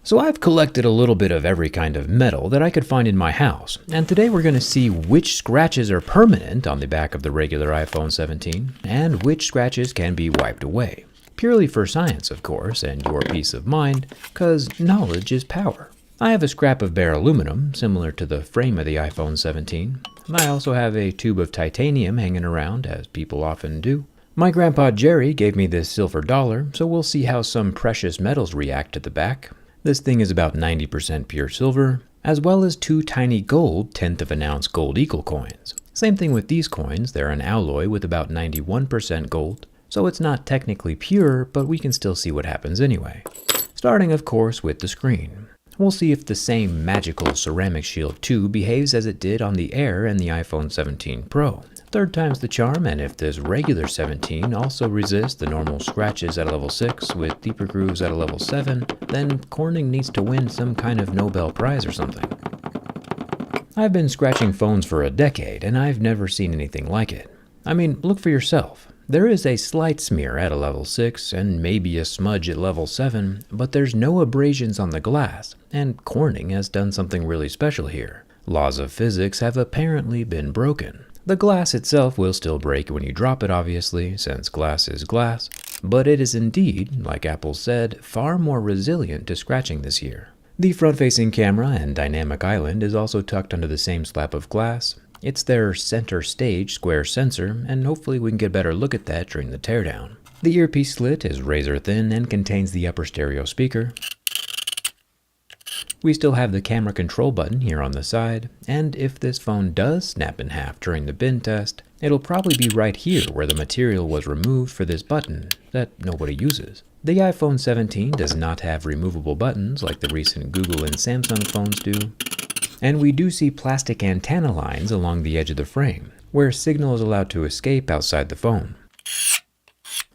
So I've collected a little bit of every kind of metal that I could find in my house, and today we're going to see which scratches are permanent on the back of the regular iPhone 17, and which scratches can be wiped away. Purely for science, of course, and your peace of mind, because knowledge is power. I have a scrap of bare aluminum, similar to the frame of the iPhone 17. I also have a tube of titanium hanging around, as people often do. My grandpa Jerry gave me this silver dollar, so we'll see how some precious metals react to the back. This thing is about 90% pure silver, as well as 2 tiny gold 1/10 of an ounce gold eagle coins. Same thing with these coins, they're an alloy with about 91% gold, so it's not technically pure, but we can still see what happens anyway. Starting of course with the screen. We'll see if the same magical Ceramic Shield 2 behaves as it did on the Air and the iPhone 17 Pro. Third time's the charm, and if this regular 17 also resists the normal scratches at a level 6 with deeper grooves at a level 7, then Corning needs to win some kind of Nobel Prize or something. I've been scratching phones for a decade, and I've never seen anything like it. I mean, look for yourself. There is a slight smear at a level 6 and maybe a smudge at level 7, but there's no abrasions on the glass, and Corning has done something really special here. Laws of physics have apparently been broken. The glass itself will still break when you drop it, obviously, since glass is glass, but it is indeed, like Apple said, far more resilient to scratching this year. The front-facing camera and dynamic island is also tucked under the same slab of glass. It's their center stage square sensor, and hopefully we can get a better look at that during the teardown. The earpiece slit is razor thin and contains the upper stereo speaker. We still have the camera control button here on the side, and if this phone does snap in half during the bin test, it'll probably be right here where the material was removed for this button that nobody uses. The iPhone 17 does not have removable buttons like the recent Google and Samsung phones do, and we do see plastic antenna lines along the edge of the frame, where signal is allowed to escape outside the phone.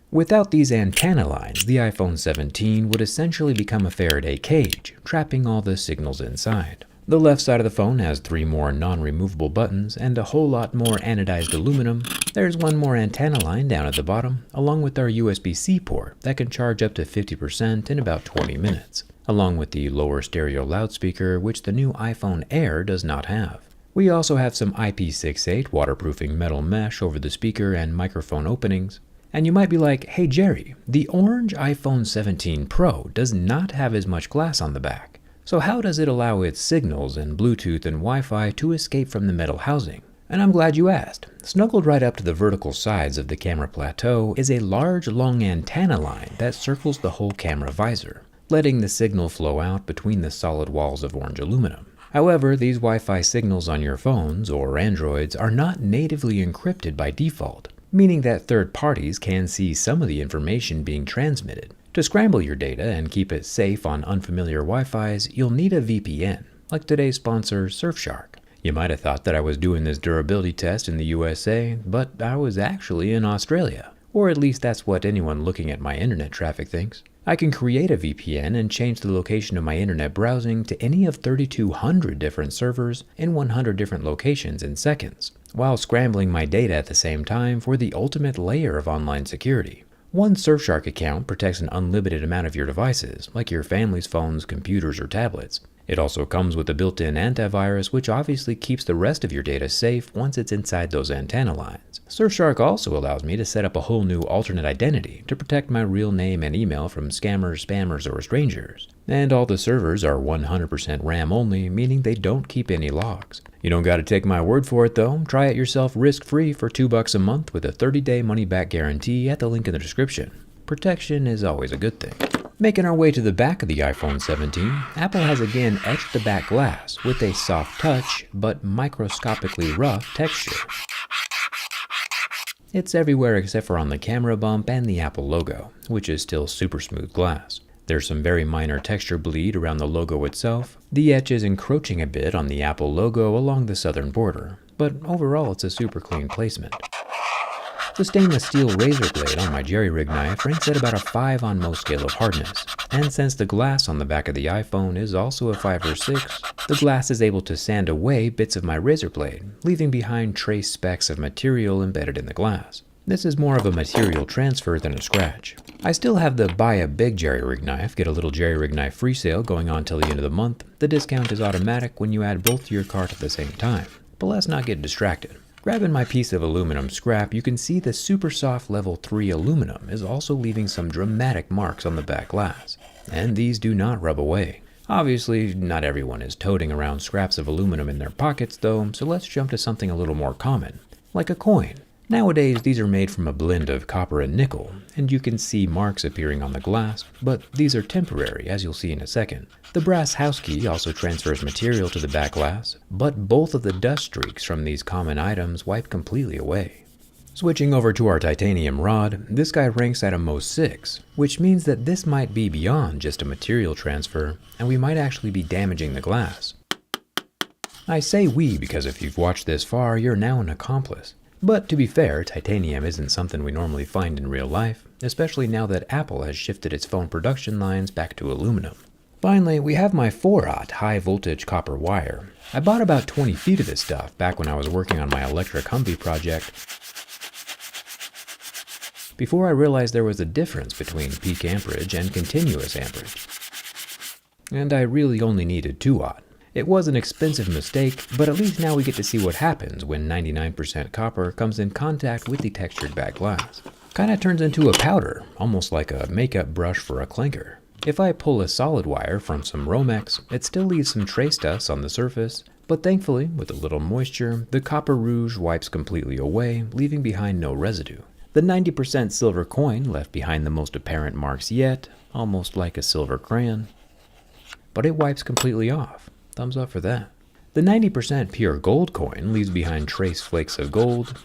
Without these antenna lines, the iPhone 17 would essentially become a Faraday cage, trapping all the signals inside. The left side of the phone has 3 more non-removable buttons and a whole lot more anodized aluminum. There's 1 more antenna line down at the bottom, along with our USB-C port that can charge up to 50% in about 20 minutes, along with the lower stereo loudspeaker, which the new iPhone Air does not have. We also have some IP68 waterproofing metal mesh over the speaker and microphone openings. And you might be like, hey Jerry, the orange iPhone 17 Pro does not have as much glass on the back. So how does it allow its signals and Bluetooth and Wi-Fi to escape from the metal housing? And I'm glad you asked. Snuggled right up to the vertical sides of the camera plateau is a large long antenna line that circles the whole camera visor, letting the signal flow out between the solid walls of orange aluminum. However, these Wi-Fi signals on your phones or Androids are not natively encrypted by default, meaning that third parties can see some of the information being transmitted. To scramble your data and keep it safe on unfamiliar Wi-Fis, you'll need a VPN, like today's sponsor Surfshark. You might have thought that I was doing this durability test in the USA, but I was actually in Australia. Or at least that's what anyone looking at my internet traffic thinks. I can create a VPN and change the location of my internet browsing to any of 3,200 different servers in 100 different locations in seconds, while scrambling my data at the same time for the ultimate layer of online security. One Surfshark account protects an unlimited amount of your devices, like your family's phones, computers, or tablets. It also comes with a built-in antivirus, which obviously keeps the rest of your data safe once it's inside those antenna lines. Surfshark also allows me to set up a whole new alternate identity to protect my real name and email from scammers, spammers, or strangers. And all the servers are 100% RAM only, meaning they don't keep any logs. You don't gotta take my word for it though. Try it yourself risk-free for $2 a month with a 30-day money-back guarantee at the link in the description. Protection is always a good thing. Making our way to the back of the iPhone 17, Apple has again etched the back glass with a soft touch but microscopically rough texture. It's everywhere except for on the camera bump and the Apple logo, which is still super smooth glass. There's some very minor texture bleed around the logo itself. The etch is encroaching a bit on the Apple logo along the southern border, but overall it's a super clean placement. The stainless steel razor blade on my jerry-rig knife ranks at about a 5 on most scale of hardness, and since the glass on the back of the iPhone is also a 5 or 6, the glass is able to sand away bits of my razor blade, leaving behind trace specks of material embedded in the glass. This is more of a material transfer than a scratch. I still have the buy a big jerry rig knife, get a little jerry rig knife free sale going on till the end of the month. The discount is automatic when you add both to your cart at the same time. But let's not get distracted. Grabbing my piece of aluminum scrap, you can see the super soft level 3 aluminum is also leaving some dramatic marks on the back glass. And these do not rub away. Obviously, not everyone is toting around scraps of aluminum in their pockets though, so let's jump to something a little more common, like a coin. Nowadays, these are made from a blend of copper and nickel, and you can see marks appearing on the glass, but these are temporary, as you'll see in a second. The brass house key also transfers material to the back glass, but both of the dust streaks from these common items wipe completely away. Switching over to our titanium rod, this guy ranks at a most 6, which means that this might be beyond just a material transfer, and we might actually be damaging the glass. I say we because if you've watched this far, you're now an accomplice. But to be fair, titanium isn't something we normally find in real life, especially now that Apple has shifted its phone production lines back to aluminum. Finally, we have my 4-aught high voltage copper wire. I bought about 20 feet of this stuff back when I was working on my electric Humvee project, before I realized there was a difference between peak amperage and continuous amperage. And I really only needed 2-aught. It was an expensive mistake, but at least now we get to see what happens when 99% copper comes in contact with the textured back glass. Kinda turns into a powder, almost like a makeup brush for a clinker. If I pull a solid wire from some Romex, it still leaves some trace dust on the surface, but thankfully, with a little moisture, the copper rouge wipes completely away, leaving behind no residue. The 90% silver coin left behind the most apparent marks yet, almost like a silver crayon, but it wipes completely off. Thumbs up for that. The 90% pure gold coin leaves behind trace flakes of gold,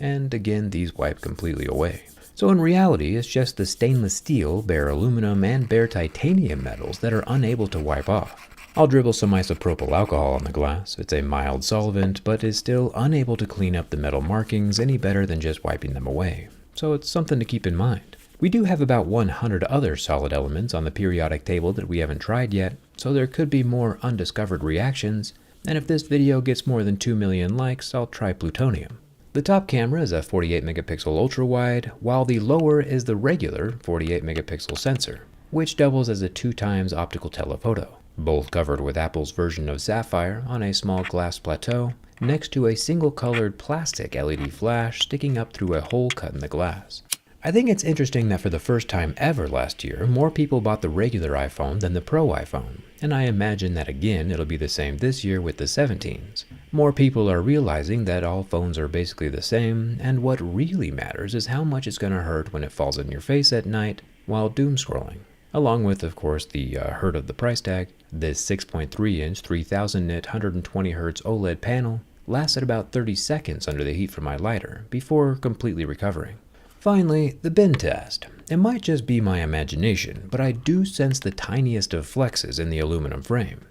and again these wipe completely away. So in reality, it's just the stainless steel, bare aluminum, and bare titanium metals that are unable to wipe off. I'll dribble some isopropyl alcohol on the glass. It's a mild solvent, but is still unable to clean up the metal markings any better than just wiping them away. So it's something to keep in mind. We do have about 100 other solid elements on the periodic table that we haven't tried yet, so there could be more undiscovered reactions, and if this video gets more than 2 million likes, I'll try plutonium. The top camera is a 48 megapixel ultra-wide, while the lower is the regular 48 megapixel sensor, which doubles as a 2x optical telephoto, both covered with Apple's version of Sapphire on a small glass plateau, next to a single-colored plastic LED flash sticking up through a hole cut in the glass. I think it's interesting that for the first time ever last year, more people bought the regular iPhone than the Pro iPhone, and I imagine that again it'll be the same this year with the 17s. More people are realizing that all phones are basically the same, and what really matters is how much it's going to hurt when it falls in your face at night while doom scrolling. Along with, of course, the hurt of the price tag. This 6.3-inch 3000 nit 120Hz OLED panel lasted about 30 seconds under the heat from my lighter before completely recovering. Finally, the bin test. It might just be my imagination, but I do sense the tiniest of flexes in the aluminum frame.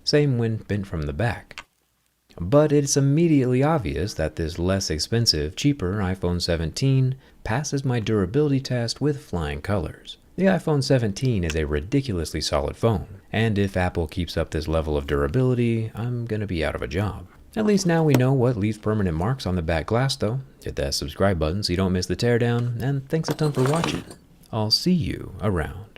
Same when bent from the back. But it's immediately obvious that this less expensive, cheaper iPhone 17 passes my durability test with flying colors. The iPhone 17 is a ridiculously solid phone, and if Apple keeps up this level of durability, I'm gonna be out of a job. At least now we know what leaves permanent marks on the back glass though. Hit that subscribe button so you don't miss the teardown, and thanks a ton for watching. I'll see you around.